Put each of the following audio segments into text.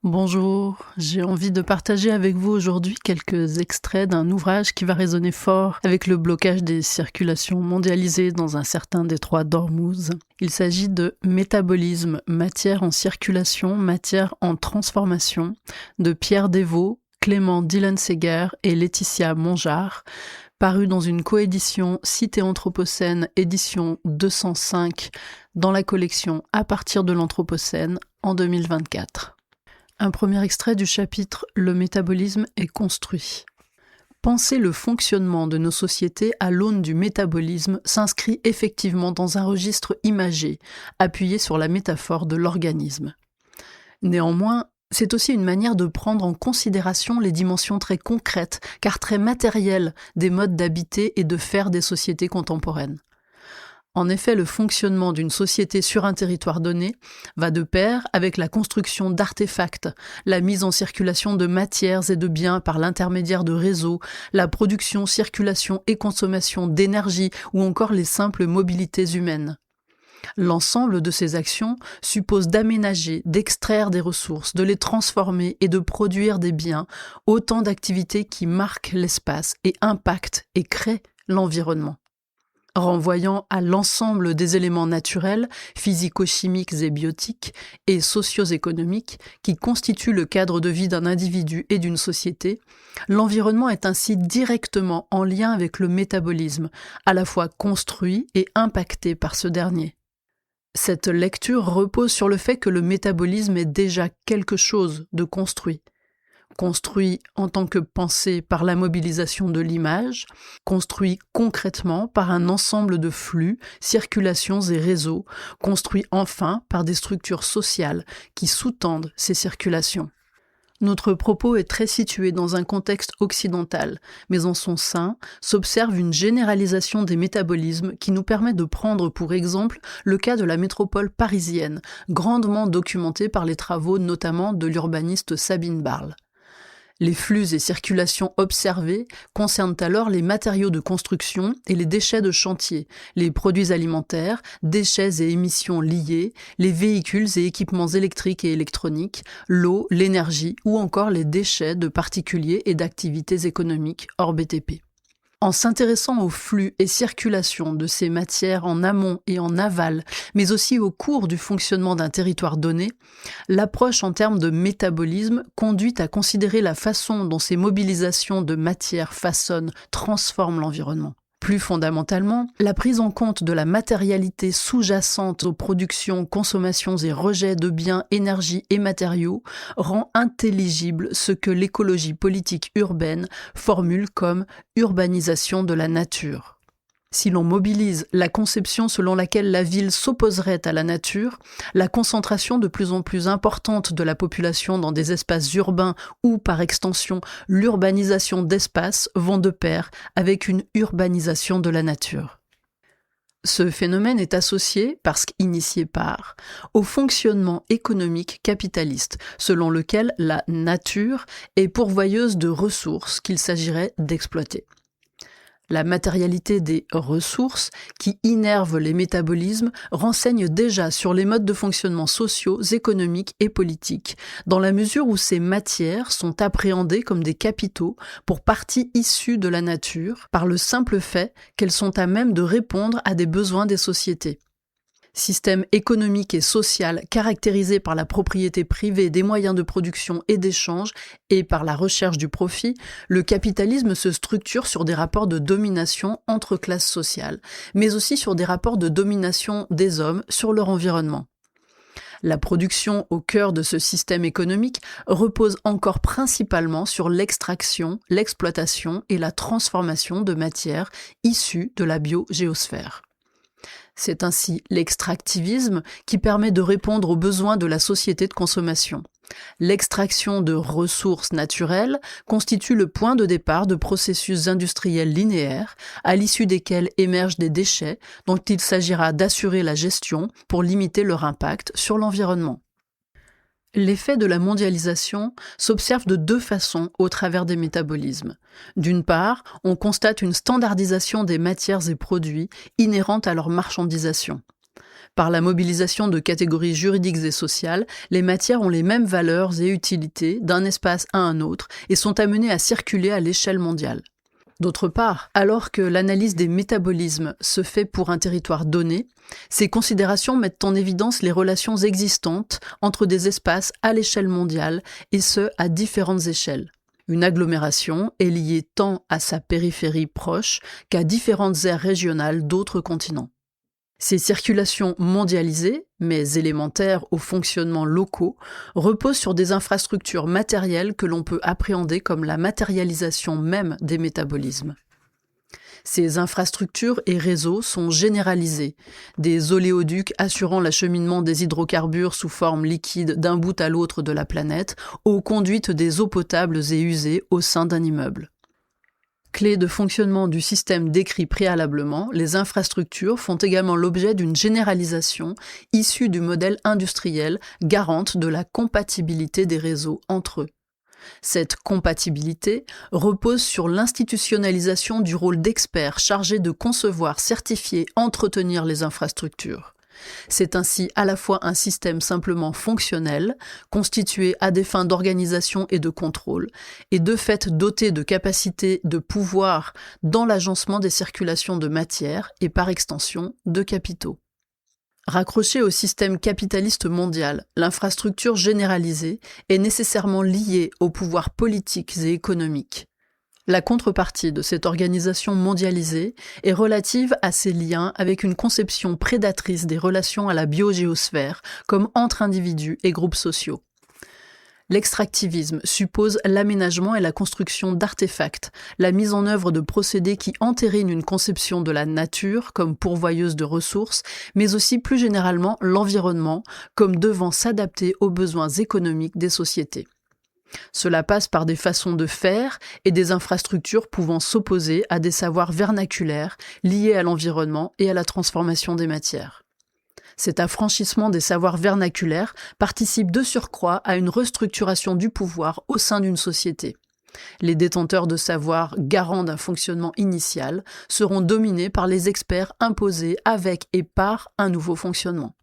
Bonjour, j'ai envie de partager avec vous aujourd'hui quelques extraits d'un ouvrage qui va résonner fort avec le blocage des circulations mondialisées dans un certain détroit d'Ormuz. Il s'agit de Métabolisme, matière en circulation, matière en transformation, de Pierre Desvaux, Clément Dillenseger et Laetitia Mongeard, paru dans une coédition Cité Anthropocène, édition 205, dans la collection À partir de l'Anthropocène en 2024. Un premier extrait du chapitre « Le métabolisme est construit ». Penser le fonctionnement de nos sociétés à l'aune du métabolisme s'inscrit effectivement dans un registre imagé, appuyé sur la métaphore de l'organisme. Néanmoins, c'est aussi une manière de prendre en considération les dimensions très concrètes, car très matérielles, des modes d'habiter et de faire des sociétés contemporaines. En effet, le fonctionnement d'une société sur un territoire donné va de pair avec la construction d'artefacts, la mise en circulation de matières et de biens par l'intermédiaire de réseaux, la production, circulation et consommation d'énergie ou encore les simples mobilités humaines. L'ensemble de ces actions suppose d'aménager, d'extraire des ressources, de les transformer et de produire des biens, autant d'activités qui marquent l'espace et impactent et créent l'environnement. Renvoyant à l'ensemble des éléments naturels, physico-chimiques et biotiques, et socio-économiques qui constituent le cadre de vie d'un individu et d'une société, l'environnement est ainsi directement en lien avec le métabolisme, à la fois construit et impacté par ce dernier. Cette lecture repose sur le fait que le métabolisme est déjà quelque chose de construit en tant que pensée par la mobilisation de l'image, construit concrètement par un ensemble de flux, circulations et réseaux, construit enfin par des structures sociales qui sous-tendent ces circulations. Notre propos est très situé dans un contexte occidental, mais en son sein s'observe une généralisation des métabolismes qui nous permet de prendre pour exemple le cas de la métropole parisienne, grandement documentée par les travaux notamment de l'urbaniste Sabine Barle. Les flux et circulations observés concernent alors les matériaux de construction et les déchets de chantier, les produits alimentaires, déchets et émissions liées, les véhicules et équipements électriques et électroniques, l'eau, l'énergie ou encore les déchets de particuliers et d'activités économiques hors BTP. En s'intéressant aux flux et circulations de ces matières en amont et en aval, mais aussi au cours du fonctionnement d'un territoire donné, l'approche en termes de métabolisme conduit à considérer la façon dont ces mobilisations de matières façonnent, transforment l'environnement. Plus fondamentalement, la prise en compte de la matérialité sous-jacente aux productions, consommations et rejets de biens, énergie et matériaux rend intelligible ce que l'écologie politique urbaine formule comme urbanisation de la nature. Si l'on mobilise la conception selon laquelle la ville s'opposerait à la nature, la concentration de plus en plus importante de la population dans des espaces urbains ou, par extension, l'urbanisation d'espaces vont de pair avec une urbanisation de la nature. Ce phénomène est associé, parce qu'initié par, au fonctionnement économique capitaliste, selon lequel la nature est pourvoyeuse de ressources qu'il s'agirait d'exploiter. La matérialité des ressources qui innervent les métabolismes renseigne déjà sur les modes de fonctionnement sociaux, économiques et politiques, dans la mesure où ces matières sont appréhendées comme des capitaux pour partie issus de la nature, par le simple fait qu'elles sont à même de répondre à des besoins des sociétés. Système économique et social caractérisé par la propriété privée des moyens de production et d'échange et par la recherche du profit, le capitalisme se structure sur des rapports de domination entre classes sociales, mais aussi sur des rapports de domination des hommes sur leur environnement. La production au cœur de ce système économique repose encore principalement sur l'extraction, l'exploitation et la transformation de matières issues de la biogéosphère. C'est ainsi l'extractivisme qui permet de répondre aux besoins de la société de consommation. L'extraction de ressources naturelles constitue le point de départ de processus industriels linéaires, à l'issue desquels émergent des déchets dont il s'agira d'assurer la gestion pour limiter leur impact sur l'environnement. L'effet de la mondialisation s'observe de deux façons au travers des métabolismes. D'une part, on constate une standardisation des matières et produits inhérente à leur marchandisation. Par la mobilisation de catégories juridiques et sociales, les matières ont les mêmes valeurs et utilités d'un espace à un autre et sont amenées à circuler à l'échelle mondiale. D'autre part, alors que l'analyse des métabolismes se fait pour un territoire donné, ces considérations mettent en évidence les relations existantes entre des espaces à l'échelle mondiale et ce, à différentes échelles. Une agglomération est liée tant à sa périphérie proche qu'à différentes aires régionales d'autres continents. Ces circulations mondialisées, mais élémentaires aux fonctionnements locaux, reposent sur des infrastructures matérielles que l'on peut appréhender comme la matérialisation même des métabolismes. Ces infrastructures et réseaux sont généralisés, des oléoducs assurant l'acheminement des hydrocarbures sous forme liquide d'un bout à l'autre de la planète, aux conduites des eaux potables et usées au sein d'un immeuble. Clés de fonctionnement du système décrit préalablement, les infrastructures font également l'objet d'une généralisation issue du modèle industriel garante de la compatibilité des réseaux entre eux. Cette compatibilité repose sur l'institutionnalisation du rôle d'experts chargés de concevoir, certifier, entretenir les infrastructures. C'est ainsi à la fois un système simplement fonctionnel, constitué à des fins d'organisation et de contrôle, et de fait doté de capacités de pouvoir dans l'agencement des circulations de matière et par extension de capitaux. Raccrochée au système capitaliste mondial, l'infrastructure généralisée est nécessairement liée aux pouvoirs politiques et économiques. La contrepartie de cette organisation mondialisée est relative à ses liens avec une conception prédatrice des relations à la biogéosphère, comme entre individus et groupes sociaux. L'extractivisme suppose l'aménagement et la construction d'artefacts, la mise en œuvre de procédés qui entérinent une conception de la nature comme pourvoyeuse de ressources, mais aussi plus généralement l'environnement comme devant s'adapter aux besoins économiques des sociétés. Cela passe par des façons de faire et des infrastructures pouvant s'opposer à des savoirs vernaculaires liés à l'environnement et à la transformation des matières. Cet affranchissement des savoirs vernaculaires participe de surcroît à une restructuration du pouvoir au sein d'une société. Les détenteurs de savoir garants d'un fonctionnement initial seront dominés par les experts imposés avec et par un nouveau fonctionnement.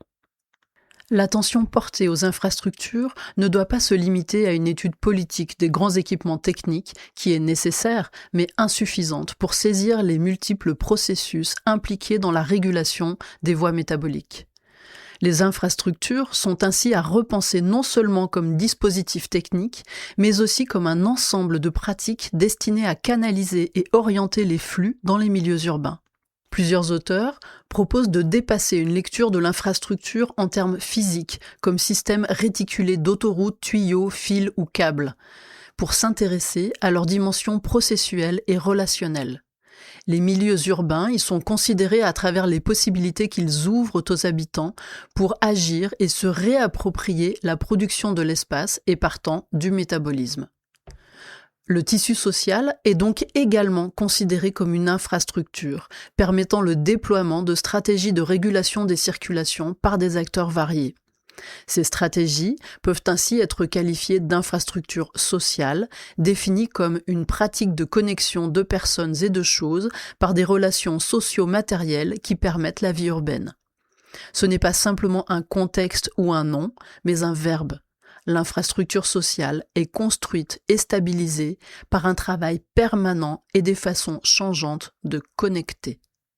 L'attention portée aux infrastructures ne doit pas se limiter à une étude politique des grands équipements techniques qui est nécessaire mais insuffisante pour saisir les multiples processus impliqués dans la régulation des voies métaboliques. Les infrastructures sont ainsi à repenser non seulement comme dispositifs techniques, mais aussi comme un ensemble de pratiques destinées à canaliser et orienter les flux dans les milieux urbains. Plusieurs auteurs proposent de dépasser une lecture de l'infrastructure en termes physiques, comme système réticulé d'autoroutes, tuyaux, fils ou câbles, pour s'intéresser à leurs dimensions processuelles et relationnelles. Les milieux urbains y sont considérés à travers les possibilités qu'ils ouvrent aux habitants pour agir et se réapproprier la production de l'espace et partant du métabolisme. Le tissu social est donc également considéré comme une infrastructure, permettant le déploiement de stratégies de régulation des circulations par des acteurs variés. Ces stratégies peuvent ainsi être qualifiées d'infrastructures sociales, définies comme une pratique de connexion de personnes et de choses par des relations socio-matérielles qui permettent la vie urbaine. Ce n'est pas simplement un contexte ou un nom, mais un verbe. L'infrastructure sociale est construite et stabilisée par un travail permanent et des façons changeantes de connecter.